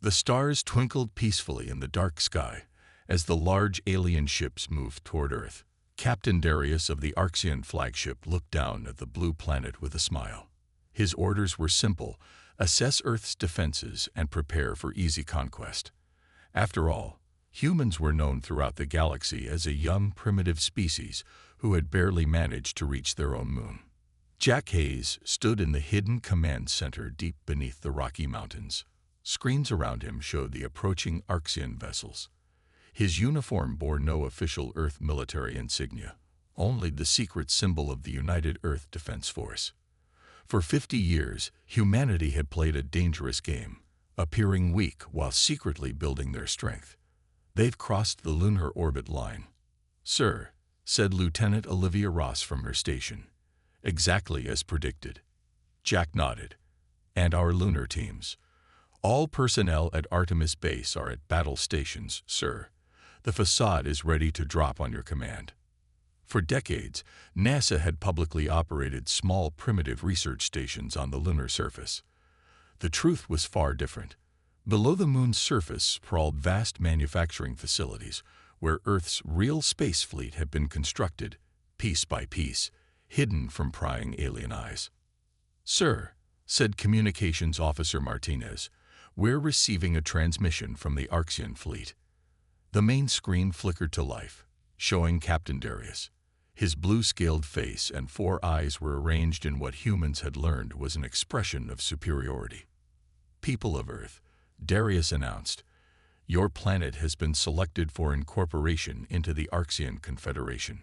The stars twinkled peacefully in the dark sky as the large alien ships moved toward Earth. Captain Darius of the Arxian flagship looked down at the blue planet with a smile. His orders were simple: assess Earth's defenses and prepare for easy conquest. After all, humans were known throughout the galaxy as a young, primitive species who had barely managed to reach their own moon. Jack Hayes stood in the hidden command center deep beneath the Rocky Mountains. Screens around him showed the approaching Arxian vessels. His uniform bore no official Earth military insignia, only the secret symbol of the United Earth Defense Force. For 50 years, humanity had played a dangerous game, appearing weak while secretly building their strength. They've crossed the lunar orbit line, sir, said Lieutenant Olivia Ross from her station. Exactly as predicted. Jack nodded. And our lunar teams. All personnel at Artemis Base are at battle stations, sir. The facade is ready to drop on your command. For decades, NASA had publicly operated small primitive research stations on the lunar surface. The truth was far different. Below the moon's surface sprawled vast manufacturing facilities where Earth's real space fleet had been constructed, piece by piece, hidden from prying alien eyes. Sir, said Communications Officer Martinez, we're receiving a transmission from the Arxian fleet. The main screen flickered to life, showing Captain Darius. His blue-scaled face and 4 eyes were arranged in what humans had learned was an expression of superiority. People of Earth, Darius announced, your planet has been selected for incorporation into the Arxian Confederation.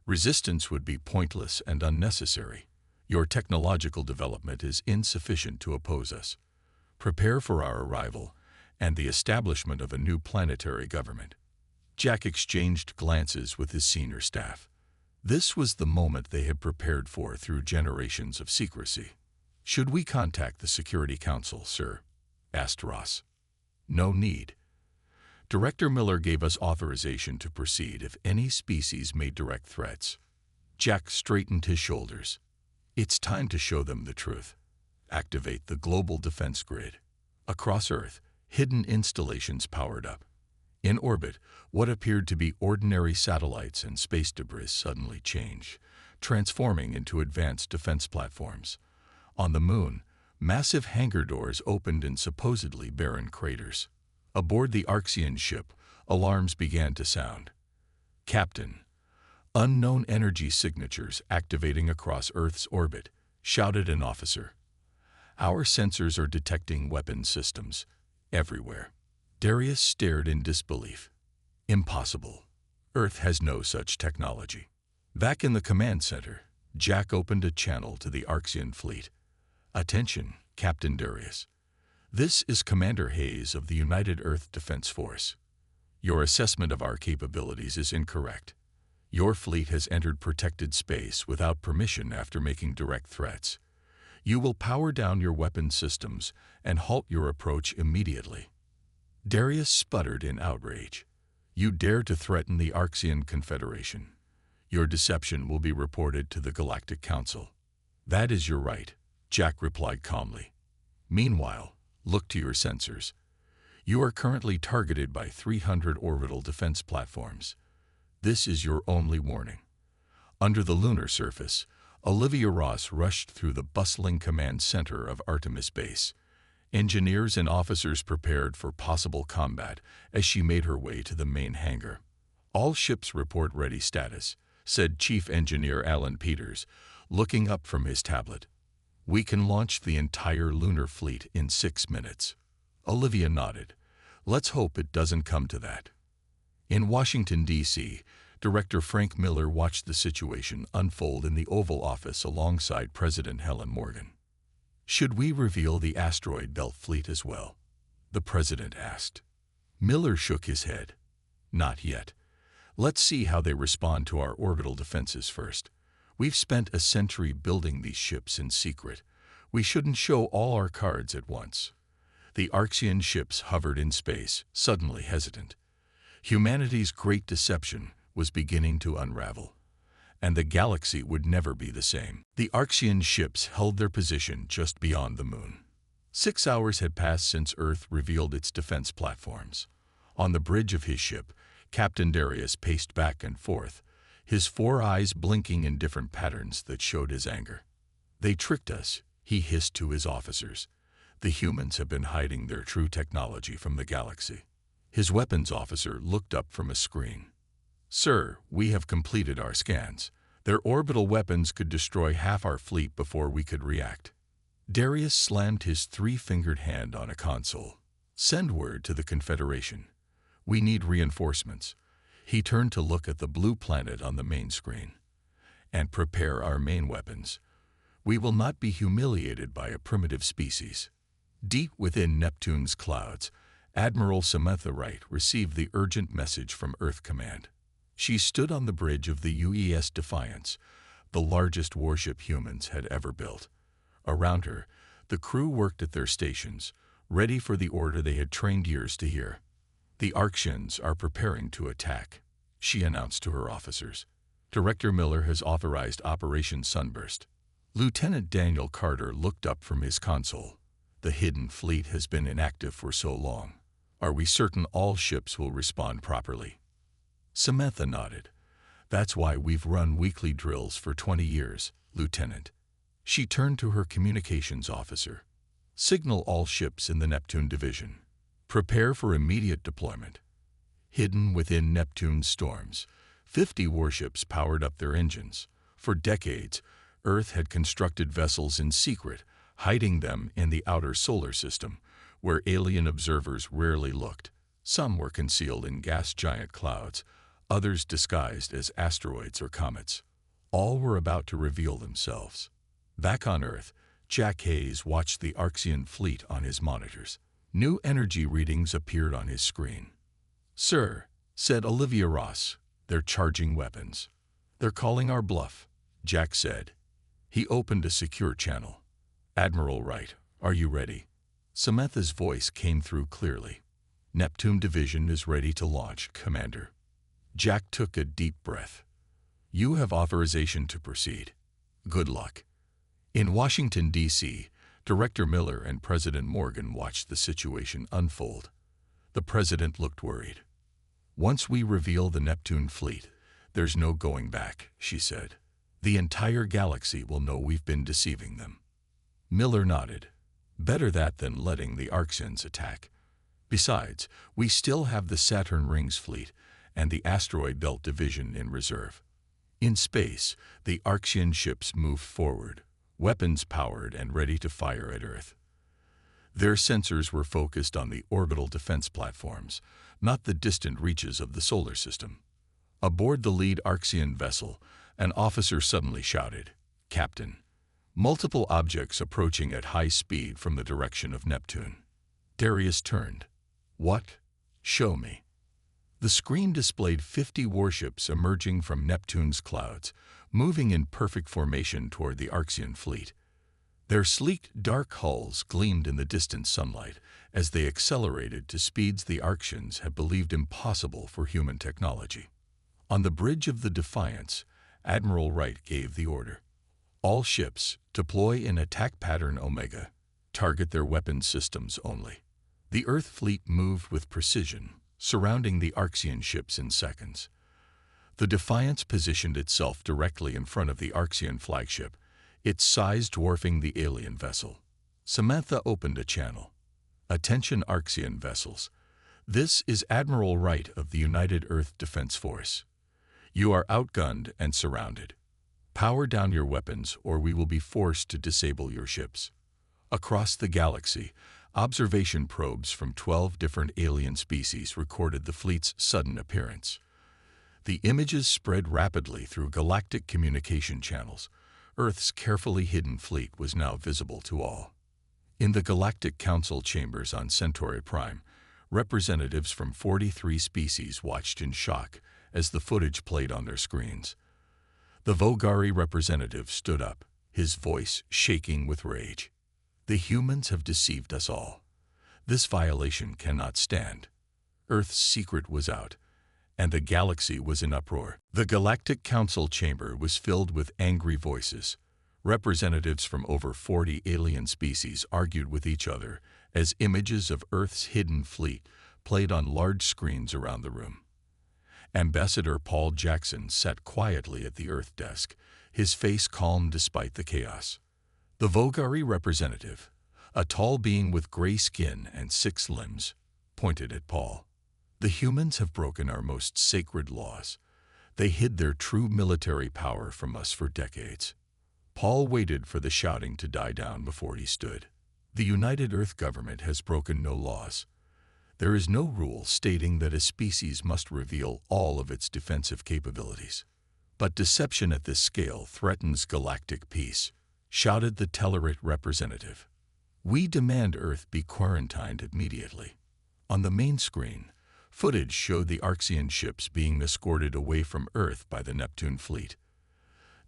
Resistance would be pointless and unnecessary. Your technological development is insufficient to oppose us. Prepare for our arrival and the establishment of a new planetary government. Jack exchanged glances with his senior staff. This was the moment they had prepared for through generations of secrecy. Should we contact the Security Council, sir? Asked Ross. No need. Director Miller gave us authorization to proceed if any species made direct threats. Jack straightened his shoulders. It's time to show them the truth. Activate the global defense grid. Across Earth, hidden installations powered up. In orbit, what appeared to be ordinary satellites and space debris suddenly changed, transforming into advanced defense platforms. On the moon, massive hangar doors opened in supposedly barren craters. Aboard the Arxian ship, alarms began to sound. Captain, unknown energy signatures activating across Earth's orbit, shouted an officer. Our sensors are detecting weapon systems everywhere. Darius stared in disbelief. Impossible. Earth has no such technology. Back in the command center, Jack opened a channel to the Arxian fleet. Attention, Captain Darius. This is Commander Hayes of the United Earth Defense Force. Your assessment of our capabilities is incorrect. Your fleet has entered protected space without permission after making direct threats. You will power down your weapon systems and halt your approach immediately. Darius sputtered in outrage. You dare to threaten the Arxian Confederation. Your deception will be reported to the Galactic Council. That is your right, Jack replied calmly. Meanwhile, look to your sensors. You are currently targeted by 300 orbital defense platforms. This is your only warning. Under the lunar surface, Olivia Ross rushed through the bustling command center of Artemis Base. Engineers and officers prepared for possible combat as she made her way to the main hangar. All ships report ready status, said Chief Engineer Alan Peters, looking up from his tablet. We can launch the entire lunar fleet in 6 minutes. Olivia nodded. Let's hope it doesn't come to that. In Washington, D.C., Director Frank Miller watched the situation unfold in the Oval Office alongside President Helen Morgan. Should we reveal the asteroid belt fleet as well? The president asked. Miller shook his head. Not yet. Let's see how they respond to our orbital defenses first. We've spent a century building these ships in secret. We shouldn't show all our cards at once. The Arxian ships hovered in space, suddenly hesitant. Humanity's great deception was beginning to unravel, and the galaxy would never be the same. The Arxian ships held their position just beyond the moon. 6 hours had passed since Earth revealed its defense platforms. On the bridge of his ship, Captain Darius paced back and forth, his 4 eyes blinking in different patterns that showed his anger. "They tricked us," he hissed to his officers. "The humans have been hiding their true technology from the galaxy." His weapons officer looked up from a screen. "Sir, we have completed our scans. Their orbital weapons could destroy half our fleet before we could react." Darius slammed his 3-fingered hand on a console. "Send word to the Confederation. We need reinforcements." He turned to look at the blue planet on the main screen. "And prepare our main weapons. We will not be humiliated by a primitive species." Deep within Neptune's clouds, Admiral Samantha Wright received the urgent message from Earth Command. She stood on the bridge of the UES Defiance, the largest warship humans had ever built. Around her, the crew worked at their stations, ready for the order they had trained years to hear. "The Arctians are preparing to attack," she announced to her officers. "Director Miller has authorized Operation Sunburst." Lieutenant Daniel Carter looked up from his console. "The hidden fleet has been inactive for so long. Are we certain all ships will respond properly?" Samantha nodded. "That's why we've run weekly drills for 20 years, Lieutenant." She turned to her communications officer. "Signal all ships in the Neptune division. Prepare for immediate deployment." Hidden within Neptune's storms, 50 warships powered up their engines. For decades, Earth had constructed vessels in secret, hiding them in the outer solar system, where alien observers rarely looked. Some were concealed in gas giant clouds, others disguised as asteroids or comets. All were about to reveal themselves. Back on Earth, Jack Hayes watched the Arxian fleet on his monitors. New energy readings appeared on his screen. "Sir," said Olivia Ross, "they're charging weapons." "They're calling our bluff," Jack said. He opened a secure channel. "Admiral Wright, are you ready?" Samantha's voice came through clearly. "Neptune Division is ready to launch, Commander." Jack took a deep breath. "You have authorization to proceed. Good luck." In Washington, D.C., Director Miller and President Morgan watched the situation unfold. The president looked worried. "Once we reveal the Neptune fleet, there's no going back," she said. "The entire galaxy will know we've been deceiving them." Miller nodded. "Better that than letting the Arxians attack. Besides, we still have the Saturn Rings fleet and the Asteroid Belt Division in reserve." In space, the Arxian ships moved forward, weapons powered and ready to fire at Earth. Their sensors were focused on the orbital defense platforms, not the distant reaches of the solar system. Aboard the lead Arxian vessel, an officer suddenly shouted, "Captain!" Multiple objects approaching at high speed from the direction of Neptune. Darius turned. "What? Show me." The screen displayed 50 warships emerging from Neptune's clouds, moving in perfect formation toward the Arxian fleet. Their sleek, dark hulls gleamed in the distant sunlight as they accelerated to speeds the Arxians had believed impossible for human technology. On the bridge of the Defiance, Admiral Wright gave the order. "All ships, deploy in attack pattern Omega. Target their weapons systems only." The Earth fleet moved with precision, surrounding the Arxian ships in seconds. The Defiance positioned itself directly in front of the Arxian flagship, its size dwarfing the alien vessel. Samantha opened a channel. "Attention Arxian vessels. This is Admiral Wright of the United Earth Defense Force. You are outgunned and surrounded. Power down your weapons or we will be forced to disable your ships." Across the galaxy, observation probes from 12 different alien species recorded the fleet's sudden appearance. The images spread rapidly through galactic communication channels. Earth's carefully hidden fleet was now visible to all. In the Galactic Council chambers on Centauri Prime, representatives from 43 species watched in shock as the footage played on their screens. The Vogari representative stood up, his voice shaking with rage. "The humans have deceived us all. This violation cannot stand." Earth's secret was out, and the galaxy was in uproar. The Galactic Council chamber was filled with angry voices. Representatives from over 40 alien species argued with each other as images of Earth's hidden fleet played on large screens around the room. Ambassador Paul Jackson sat quietly at the Earth desk, his face calm despite the chaos. The Vogari representative, a tall being with gray skin and 6 limbs, pointed at Paul. The humans have broken our most sacred laws. They hid their true military power from us for decades. Paul waited for the shouting to die down before he stood. The United Earth government has broken no laws. There is no rule stating that a species must reveal all of its defensive capabilities. But deception at this scale threatens galactic peace, shouted the Tellarite representative. We demand Earth be quarantined immediately. On the main screen, footage showed the Arxian ships being escorted away from Earth by the Neptune fleet.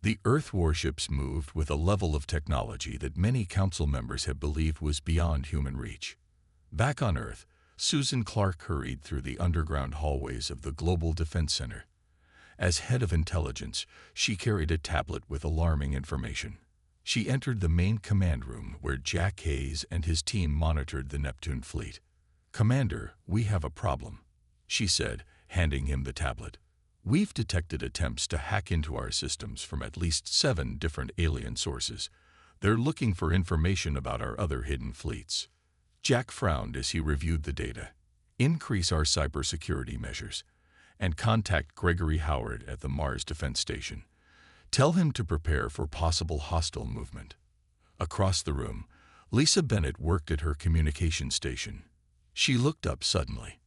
The Earth warships moved with a level of technology that many council members had believed was beyond human reach. Back on Earth, Susan Clark hurried through the underground hallways of the Global Defense Center. As head of intelligence, she carried a tablet with alarming information. She entered the main command room where Jack Hayes and his team monitored the Neptune fleet. "Commander, we have a problem," she said, handing him the tablet. "We've detected attempts to hack into our systems from at least 7 different alien sources. They're looking for information about our other hidden fleets." Jack frowned as he reviewed the data. "Increase our cybersecurity measures and contact Gregory Howard at the Mars Defense Station. Tell him to prepare for possible hostile movement." Across the room, Lisa Bennett worked at her communication station. She looked up suddenly.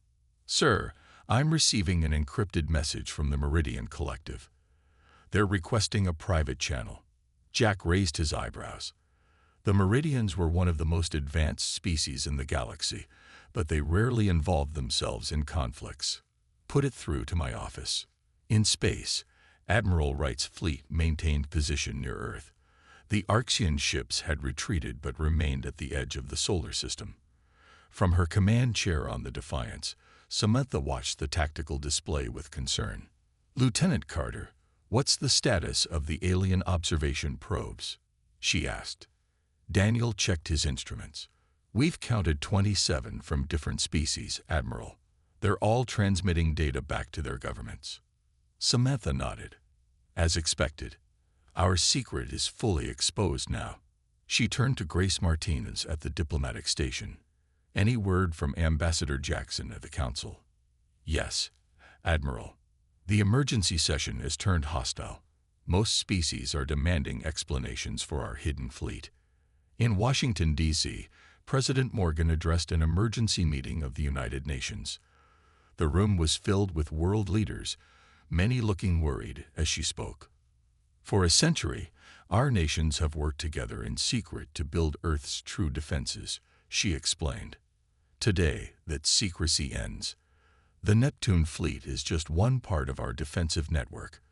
"Sir, I'm receiving an encrypted message from the Meridian Collective. They're requesting a private channel." Jack raised his eyebrows. The Meridians were one of the most advanced species in the galaxy, but they rarely involved themselves in conflicts. "Put it through to my office." In space, Admiral Wright's fleet maintained position near Earth. The Arxian ships had retreated but remained at the edge of the solar system. From her command chair on the Defiance, Samantha watched the tactical display with concern. "Lieutenant Carter, what's the status of the alien observation probes?" she asked. Daniel checked his instruments. "We've counted 27 from different species, Admiral. They're all transmitting data back to their governments." Samantha nodded. "As expected. Our secret is fully exposed now." She turned to Grace Martinez at the diplomatic station. "Any word from Ambassador Jackson at the Council?" "Yes, Admiral. The emergency session has turned hostile. Most species are demanding explanations for our hidden fleet." In Washington, D.C., President Morgan addressed an emergency meeting of the United Nations. The room was filled with world leaders, many looking worried as she spoke. "For a century, our nations have worked together in secret to build Earth's true defenses," she explained. "Today, that secrecy ends. The Neptune fleet is just one part of our defensive network.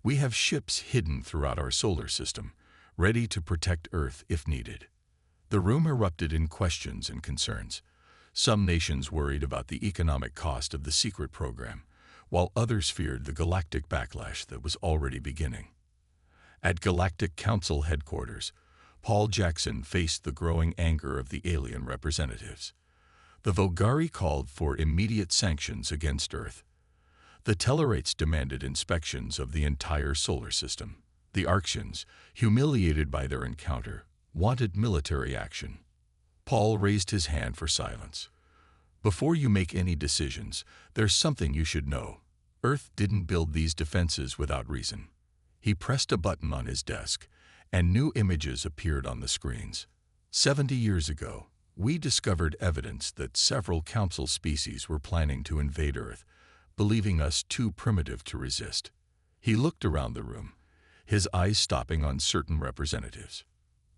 We have ships hidden throughout our solar system, ready to protect Earth if needed." The room erupted in questions and concerns. Some nations worried about the economic cost of the secret program, while others feared the galactic backlash that was already beginning. At Galactic Council headquarters, Paul Jackson faced the growing anger of the alien representatives. The Vogari called for immediate sanctions against Earth. The Tellarites demanded inspections of the entire solar system. The Arxians, humiliated by their encounter, wanted military action. Paul raised his hand for silence. "Before you make any decisions, there's something you should know. Earth didn't build these defenses without reason." He pressed a button on his desk, and new images appeared on the screens. 70 years ago, we discovered evidence that several council species were planning to invade Earth, believing us too primitive to resist. He looked around the room, his eyes stopping on certain representatives.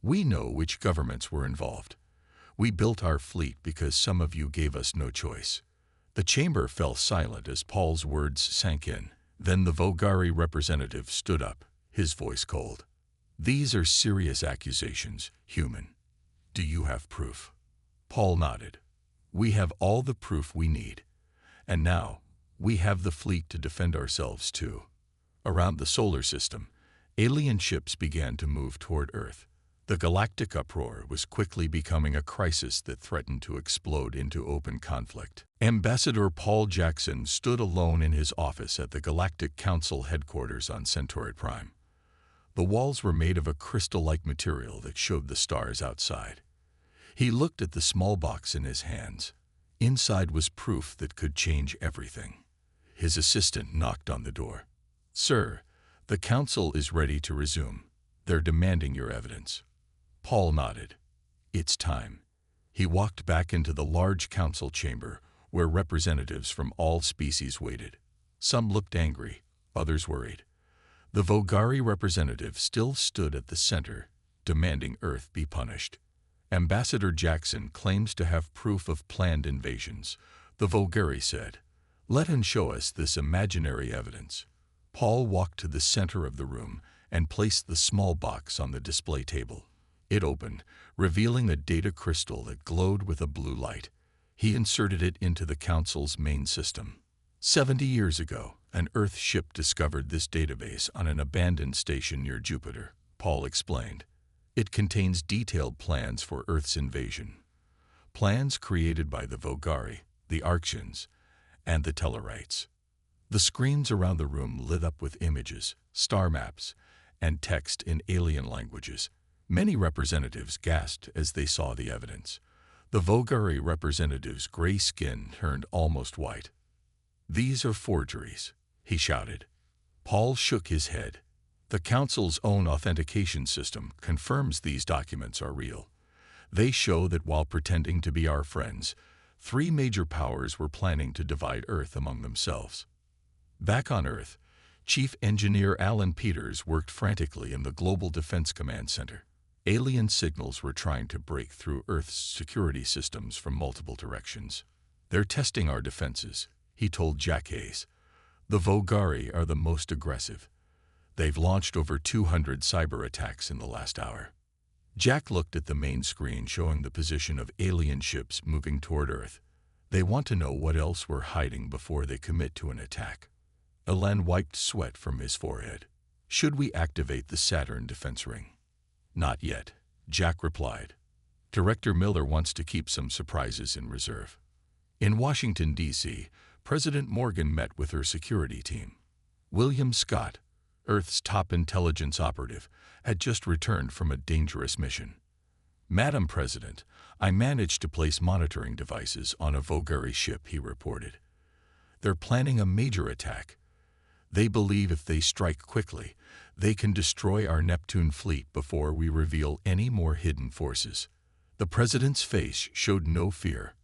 "We know which governments were involved. We built our fleet because some of you gave us no choice." The chamber fell silent as Paul's words sank in. Then the Vogari representative stood up, his voice cold. "These are serious accusations, human. Do you have proof?" Paul nodded. "We have all the proof we need. And now, we have the fleet to defend ourselves too." Around the solar system, Alien ships began to move toward Earth. The Galactic Uproar was quickly becoming a crisis that threatened to explode into open conflict. Ambassador Paul Jackson stood alone in his office at the Galactic Council headquarters on Centauri Prime. The walls were made of a crystal-like material that showed the stars outside. He looked at the small box in his hands. Inside was proof that could change everything. His assistant knocked on the door. "Sir, the council is ready to resume. They're demanding your evidence." Paul nodded. "It's time." He walked back into the large council chamber, where representatives from all species waited. Some looked angry, others worried. The Vogari representative still stood at the center, demanding Earth be punished. Ambassador Jackson claims to have proof of planned invasions, the Vogari said. "Let him show us this imaginary evidence." Paul walked to the center of the room and placed the small box on the display table. It opened, revealing a data crystal that glowed with a blue light. He inserted it into the council's main system. 70 years ago, an Earth ship discovered this database on an abandoned station near Jupiter, Paul explained. It contains detailed plans for Earth's invasion. Plans created by the Vogari, the Arctians, and the Tellarites. The screens around the room lit up with images, star maps, and text in alien languages. Many representatives gasped as they saw the evidence. The Vogari representative's gray skin turned almost white. "These are forgeries," he shouted. Paul shook his head. "The Council's own authentication system confirms these documents are real. They show that while pretending to be our friends, 3 major powers were planning to divide Earth among themselves." Back on Earth, Chief Engineer Alan Peters worked frantically in the Global Defense Command Center. Alien signals were trying to break through Earth's security systems from multiple directions. "They're testing our defenses," he told Jack Hayes. "The Vogari are the most aggressive. They've launched over 200 cyber attacks in the last hour." Jack looked at the main screen showing the position of alien ships moving toward Earth. "They want to know what else we're hiding before they commit to an attack." Alan wiped sweat from his forehead. "Should we activate the Saturn defense ring?" "Not yet," Jack replied. "Director Miller wants to keep some surprises in reserve." In Washington, D.C., President Morgan met with her security team. William Scott, Earth's top intelligence operative, had just returned from a dangerous mission. "Madam President, I managed to place monitoring devices on a Vogari ship," he reported. "They're planning a major attack. They believe if they strike quickly, they can destroy our Neptune fleet before we reveal any more hidden forces." The president's face showed no fear.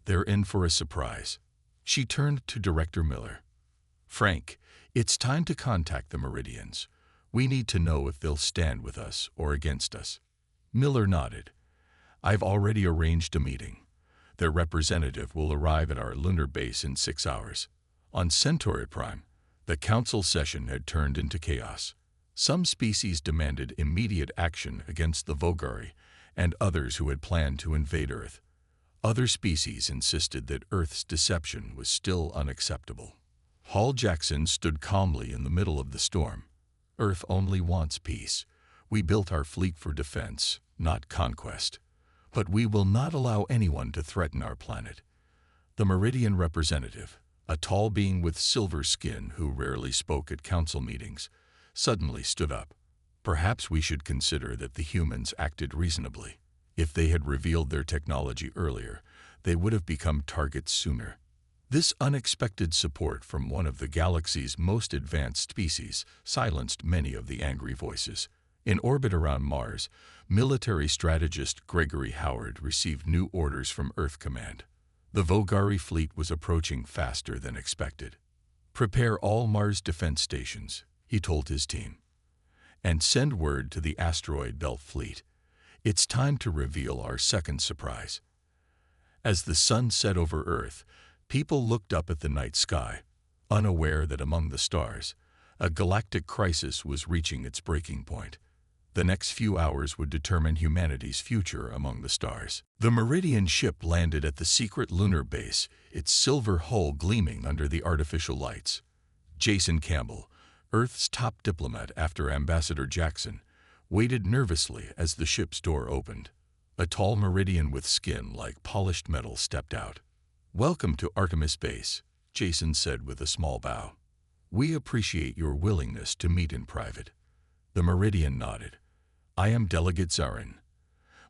"They're in for a surprise." She turned to Director Miller. "Frank, it's time to contact the Meridians. We need to know if they'll stand with us or against us." Miller nodded. "I've already arranged a meeting. Their representative will arrive at our lunar base in 6 hours. On Centauri Prime, the council session had turned into chaos. Some species demanded immediate action against the Vogari and others who had planned to invade Earth. Other species insisted that Earth's deception was still unacceptable. Paul Jackson stood calmly in the middle of the storm. "Earth only wants peace. We built our fleet for defense, not conquest. But we will not allow anyone to threaten our planet." The Meridian representative, a tall being with silver skin who rarely spoke at council meetings, suddenly stood up. "Perhaps we should consider that the humans acted reasonably. If they had revealed their technology earlier, they would have become targets sooner." This unexpected support from one of the galaxy's most advanced species silenced many of the angry voices. In orbit around Mars, military strategist Gregory Howard received new orders from Earth Command. The Vogari fleet was approaching faster than expected. "Prepare all Mars defense stations," he told his team, "and send word to the asteroid belt fleet. It's time to reveal our second surprise." As the sun set over Earth, people looked up at the night sky, unaware that among the stars, a galactic crisis was reaching its breaking point. The next few hours would determine humanity's future among the stars. The Meridian ship landed at the secret lunar base, its silver hull gleaming under the artificial lights. Jason Campbell, Earth's top diplomat after Ambassador Jackson, waited nervously as the ship's door opened. A tall Meridian with skin like polished metal stepped out. "Welcome to Artemis Base," Jason said with a small bow. "We appreciate your willingness to meet in private." The Meridian nodded. "I am Delegate Zarin.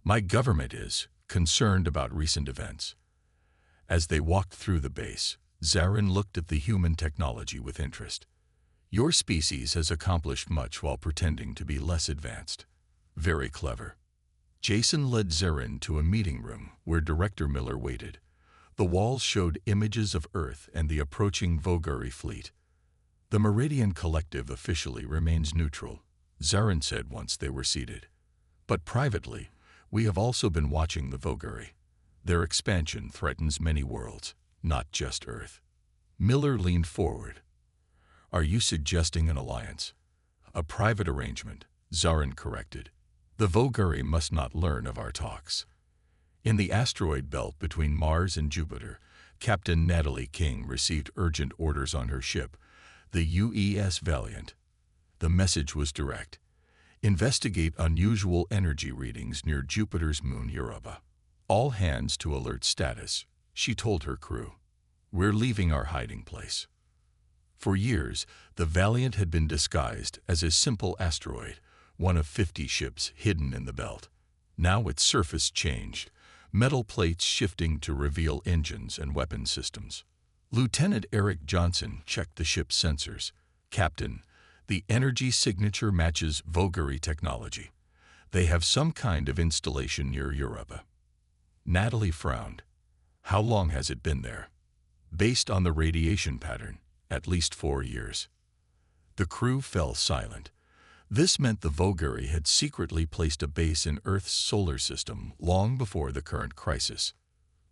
My government is concerned about recent events." As they walked through the base, Zarin looked at the human technology with interest. "Your species has accomplished much while pretending to be less advanced. Very clever." Jason led Zarin to a meeting room where Director Miller waited. The walls showed images of Earth and the approaching Vogari fleet. "The Meridian Collective officially remains neutral," Zarin said once they were seated. "But privately, we have also been watching the Vogari. Their expansion threatens many worlds, not just Earth." Miller leaned forward. "Are you suggesting an alliance?" "A private arrangement," Zarin corrected. "The Vogari must not learn of our talks." In the asteroid belt between Mars and Jupiter, Captain Natalie King received urgent orders on her ship, the UES Valiant. The message was direct. "Investigate unusual energy readings near Jupiter's moon Europa. All hands to alert status," she told her crew. "We're leaving our hiding place." For years, the Valiant had been disguised as a simple asteroid, one of 50 ships hidden in the belt. Now its surface changed, metal plates shifting to reveal engines and weapon systems. Lieutenant Eric Johnson checked the ship's sensors. "Captain, the energy signature matches Vogari technology. They have some kind of installation near Europa." Natalie frowned. "How long has it been there?" "Based on the radiation pattern, at least 4 years." The crew fell silent. This meant the Vogari had secretly placed a base in Earth's solar system long before the current crisis.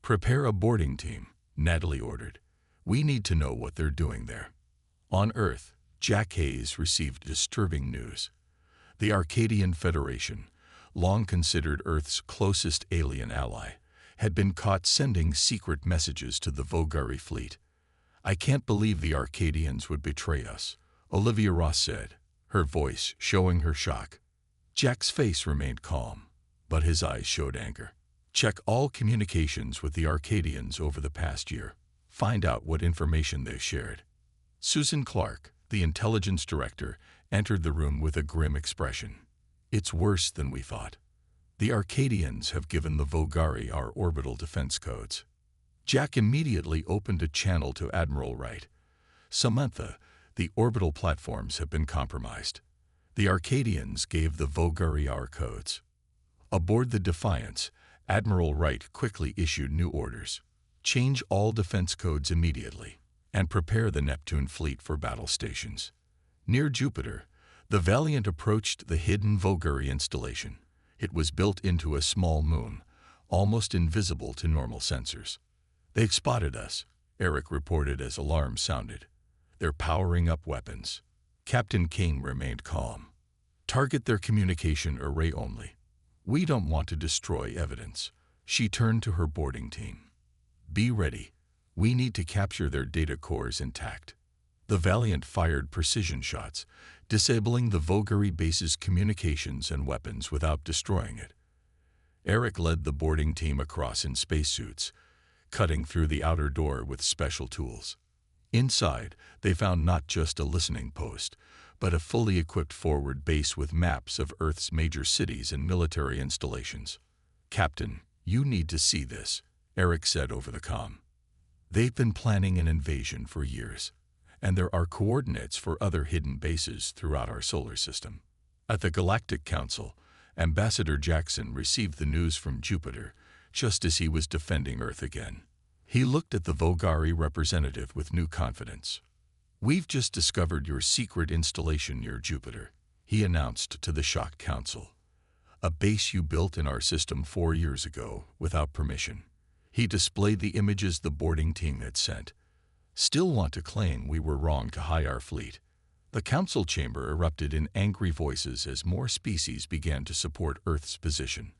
"Prepare a boarding team," Natalie ordered. "We need to know what they're doing there." On Earth, Jack Hayes received disturbing news. The Arcadian Federation, long considered Earth's closest alien ally, had been caught sending secret messages to the Vogari fleet. "I can't believe the Arcadians would betray us," Olivia Ross said, her voice showing her shock. Jack's face remained calm, but his eyes showed anger. "Check all communications with the Arcadians over the past year. Find out what information they've shared." Susan Clark, the intelligence director, entered the room with a grim expression. "It's worse than we thought. The Arcadians have given the Vogari our orbital defense codes." Jack immediately opened a channel to Admiral Wright. "Samantha, the orbital platforms have been compromised. The Arcadians gave the Vogari our codes." Aboard the Defiance, Admiral Wright quickly issued new orders. "Change all defense codes immediately, and prepare the Neptune fleet for battle stations." Near Jupiter, the Valiant approached the hidden Vogari installation. It was built into a small moon, almost invisible to normal sensors. "They've spotted us," Eric reported as alarms sounded. "They're powering up weapons." Captain King remained calm. "Target their communication array only. We don't want to destroy evidence." She turned to her boarding team. "Be ready. We need to capture their data cores intact." The Valiant fired precision shots, disabling the Vogari base's communications and weapons without destroying it. Eric led the boarding team across in spacesuits, cutting through the outer door with special tools. Inside, they found not just a listening post, but a fully equipped forward base with maps of Earth's major cities and military installations. "Captain, you need to see this," Eric said over the comm. "They've been planning an invasion for years, and there are coordinates for other hidden bases throughout our solar system." At the Galactic Council, Ambassador Jackson received the news from Jupiter just as he was defending Earth again. He looked at the Vogari representative with new confidence. "We've just discovered your secret installation near Jupiter," he announced to the shocked council. "A base you built in our system 4 years ago without permission." He displayed the images the boarding team had sent. "Still want to claim we were wrong to hide our fleet." The council chamber erupted in angry voices as more species began to support Earth's position.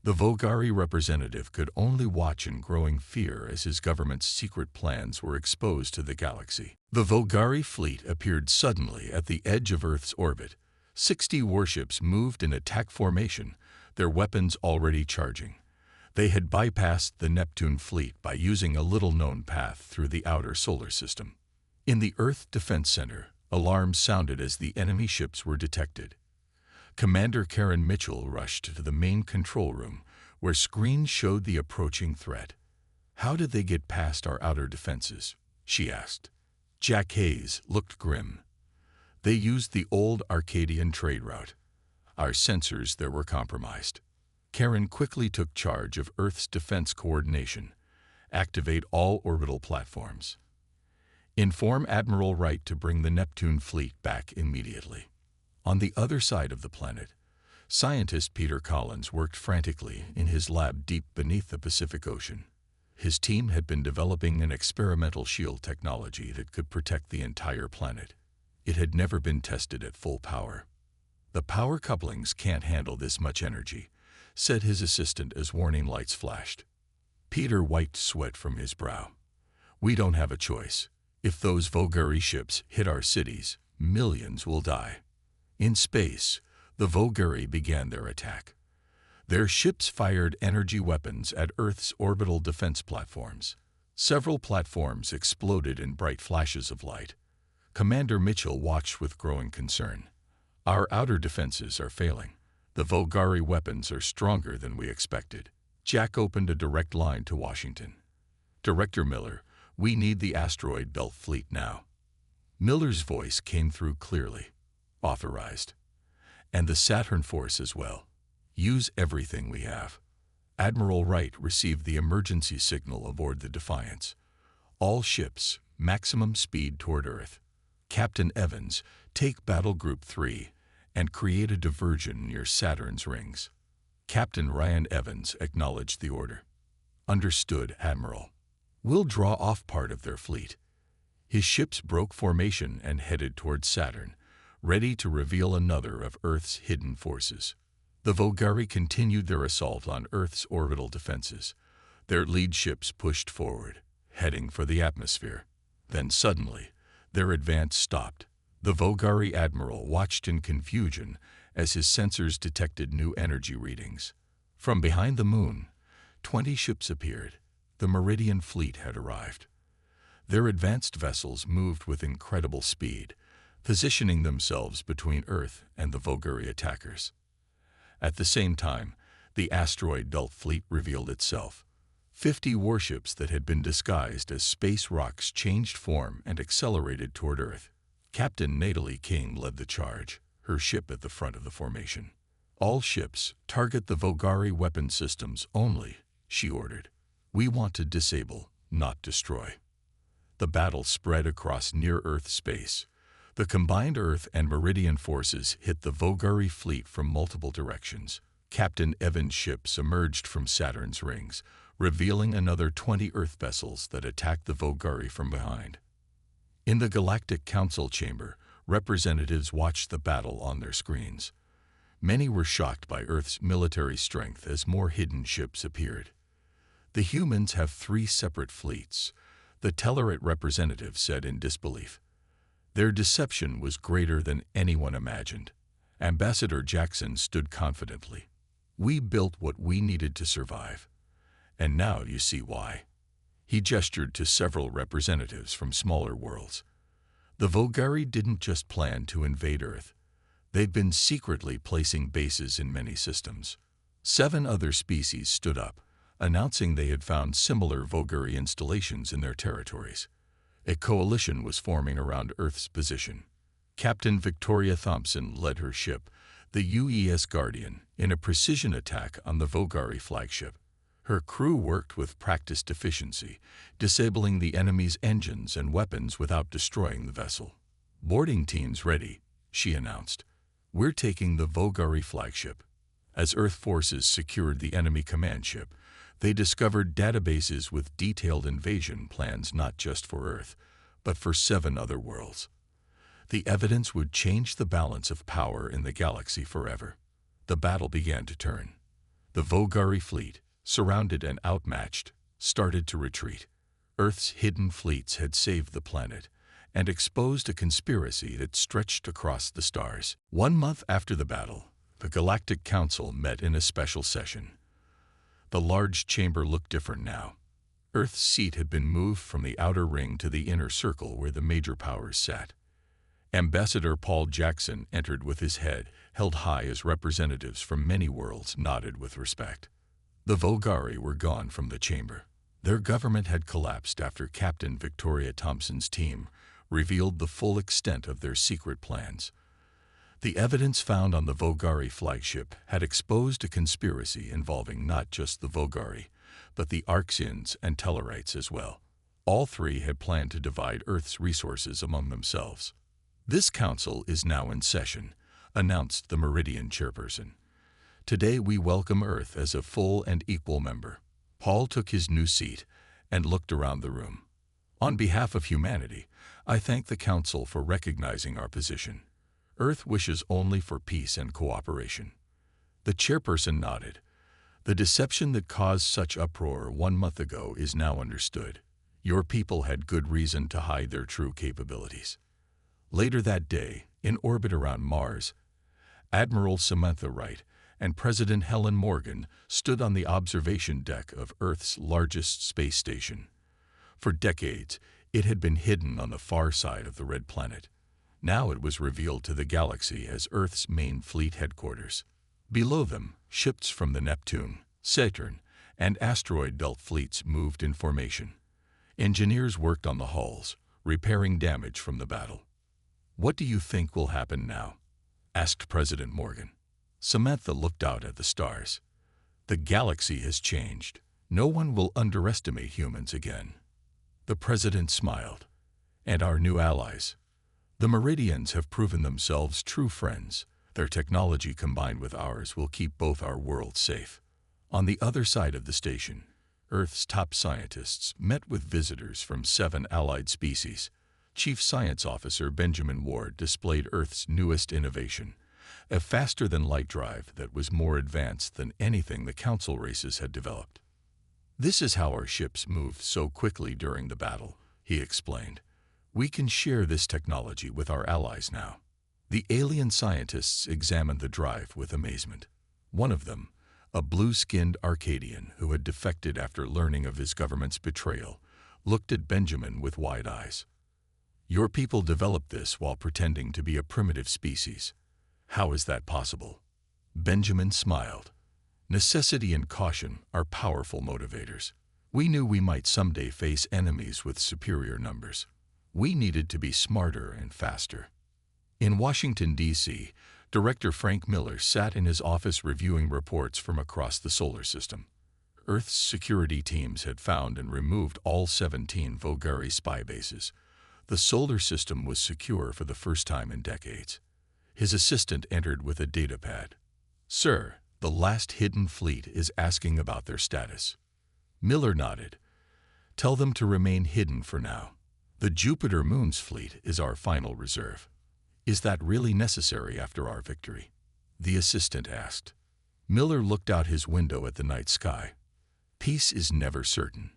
The Vogari representative could only watch in growing fear as his government's secret plans were exposed to the galaxy. The Vogari fleet appeared suddenly at the edge of Earth's orbit. 60 warships moved in attack formation, their weapons already charging. They had bypassed the Neptune fleet by using a little-known path through the outer solar system. In the Earth Defense Center, alarms sounded as the enemy ships were detected. Commander Karen Mitchell rushed to the main control room, where screens showed the approaching threat. "How did they get past our outer defenses?" she asked. Jack Hayes looked grim. "They used the old Arcadian trade route. Our sensors there were compromised." Karen quickly took charge of Earth's defense coordination. "Activate all orbital platforms. Inform Admiral Wright to bring the Neptune fleet back immediately." On the other side of the planet, scientist Peter Collins worked frantically in his lab deep beneath the Pacific Ocean. His team had been developing an experimental shield technology that could protect the entire planet. It had never been tested at full power. "The power couplings can't handle this much energy," said his assistant as warning lights flashed. Peter wiped sweat from his brow. "We don't have a choice. If those Vogari ships hit our cities, millions will die." In space, the Vogari began their attack. Their ships fired energy weapons at Earth's orbital defense platforms. Several platforms exploded in bright flashes of light. Commander Mitchell watched with growing concern. "Our outer defenses are failing. The Vogari weapons are stronger than we expected." Jack opened a direct line to Washington. "Director Miller, we need the asteroid belt fleet now." Miller's voice came through clearly. "Authorized. And the Saturn force as well. Use everything we have." Admiral Wright received the emergency signal aboard the Defiance. "All ships, maximum speed toward Earth. Captain Evans, take Battle Group 3 and create a diversion near Saturn's rings." Captain Ryan Evans acknowledged the order. "Understood, Admiral. We'll draw off part of their fleet." His ships broke formation and headed toward Saturn, ready to reveal another of Earth's hidden forces. The Vogari continued their assault on Earth's orbital defenses. Their lead ships pushed forward, heading for the atmosphere. Then suddenly, their advance stopped. The Vogari admiral watched in confusion as his sensors detected new energy readings. From behind the moon, 20 ships appeared. The Meridian fleet had arrived. Their advanced vessels moved with incredible speed, positioning themselves between Earth and the Vogari attackers. At the same time, the asteroid belt fleet revealed itself. 50 warships that had been disguised as Space Orcs changed form and accelerated toward Earth. Captain Natalie King led the charge, her ship at the front of the formation. "All ships target the Vogari weapon systems only," she ordered. "We want to disable, not destroy." The battle spread across near-Earth space. The combined Earth and Meridian forces hit the Vogari fleet from multiple directions. Captain Evans' ships emerged from Saturn's rings, revealing another 20 Earth vessels that attacked the Vogari from behind. In the Galactic Council chamber, representatives watched the battle on their screens. Many were shocked by Earth's military strength as more hidden ships appeared. "The humans have 3 separate fleets," the Tellarite representative said in disbelief. Their deception was greater than anyone imagined. Ambassador Jackson stood confidently. "We built what we needed to survive. And now you see why." He gestured to several representatives from smaller worlds. The Vogari didn't just plan to invade Earth. They'd been secretly placing bases in many systems. 7 other species stood up, announcing they had found similar Vogari installations in their territories. A coalition was forming around Earth's position. Captain Victoria Thompson led her ship, the UES Guardian, in a precision attack on the Vogari flagship. Her crew worked with practiced efficiency, disabling the enemy's engines and weapons without destroying the vessel. "Boarding teams ready," she announced. "We're taking the Vogari flagship." As Earth forces secured the enemy command ship, they discovered databases with detailed invasion plans not just for Earth, but for 7 other worlds. The evidence would change the balance of power in the galaxy forever. The battle began to turn. The Vogari fleet, surrounded and outmatched, started to retreat. Earth's hidden fleets had saved the planet and exposed a conspiracy that stretched across the stars. 1 month after the battle, the Galactic Council met in a special session. The large chamber looked different now. Earth's seat had been moved from the outer ring to the inner circle where the major powers sat. Ambassador Paul Jackson entered with his head held high as representatives from many worlds nodded with respect. The Vogari were gone from the chamber. Their government had collapsed after Captain Victoria Thompson's team revealed the full extent of their secret plans. The evidence found on the Vogari flagship had exposed a conspiracy involving not just the Vogari, but the Arxians and Tellarites as well. All three had planned to divide Earth's resources among themselves. "This council is now in session," announced the Meridian chairperson. "Today we welcome Earth as a full and equal member." Paul took his new seat and looked around the room. "On behalf of humanity, I thank the Council for recognizing our position. Earth wishes only for peace and cooperation." The chairperson nodded. "The deception that caused such uproar 1 month ago is now understood. Your people had good reason to hide their true capabilities." Later that day, in orbit around Mars, Admiral Samantha Wright and President Helen Morgan stood on the observation deck of Earth's largest space station. For decades, it had been hidden on the far side of the Red Planet. Now it was revealed to the galaxy as Earth's main fleet headquarters. Below them, ships from the Neptune, Saturn, and asteroid belt fleets moved in formation. Engineers worked on the hulls, repairing damage from the battle. "What do you think will happen now?" asked President Morgan. Samantha looked out at the stars. "The galaxy has changed. No one will underestimate humans again." The president smiled. "And our new allies. The Meridians have proven themselves true friends. Their technology combined with ours will keep both our worlds safe." On the other side of the station, Earth's top scientists met with visitors from 7 allied species. Chief Science Officer Benjamin Ward displayed Earth's newest innovation, a faster-than-light drive that was more advanced than anything the Council races had developed. "This is how our ships moved so quickly during the battle," he explained. "We can share this technology with our allies now." The alien scientists examined the drive with amazement. One of them, a blue-skinned Arcadian who had defected after learning of his government's betrayal, looked at Benjamin with wide eyes. "Your people developed this while pretending to be a primitive species. How is that possible?" Benjamin smiled. "Necessity and caution are powerful motivators. We knew we might someday face enemies with superior numbers. We needed to be smarter and faster." In Washington, D.C., Director Frank Miller sat in his office reviewing reports from across the solar system. Earth's security teams had found and removed all 17 Vogari spy bases. The solar system was secure for the first time in decades. His assistant entered with a datapad. "Sir, the last hidden fleet is asking about their status." Miller nodded. "Tell them to remain hidden for now. The Jupiter Moon's fleet is our final reserve." "Is that really necessary after our victory?" the assistant asked. Miller looked out his window at the night sky. "Peace is never certain.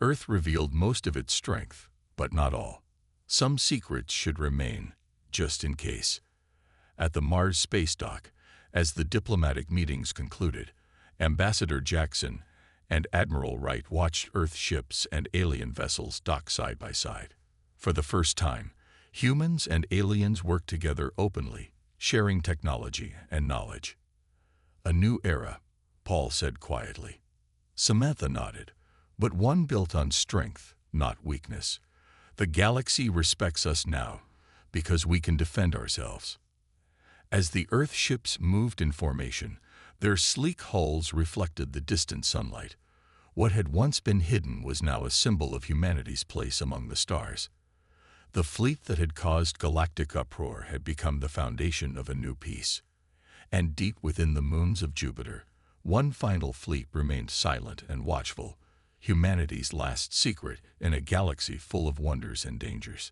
Earth revealed most of its strength, but not all. Some secrets should remain, just in case." At the Mars space dock, as the diplomatic meetings concluded, Ambassador Jackson and Admiral Wright watched Earth ships and alien vessels dock side by side. For the first time, humans and aliens worked together openly, sharing technology and knowledge. "A new era," Paul said quietly. Samantha nodded, "but one built on strength, not weakness. The galaxy respects us now because we can defend ourselves." As the Earth ships moved in formation, their sleek hulls reflected the distant sunlight. What had once been hidden was now a symbol of humanity's place among the stars. The fleet that had caused Galactic Uproar had become the foundation of a new peace. And deep within the moons of Jupiter, one final fleet remained silent and watchful, humanity's last secret in a galaxy full of wonders and dangers.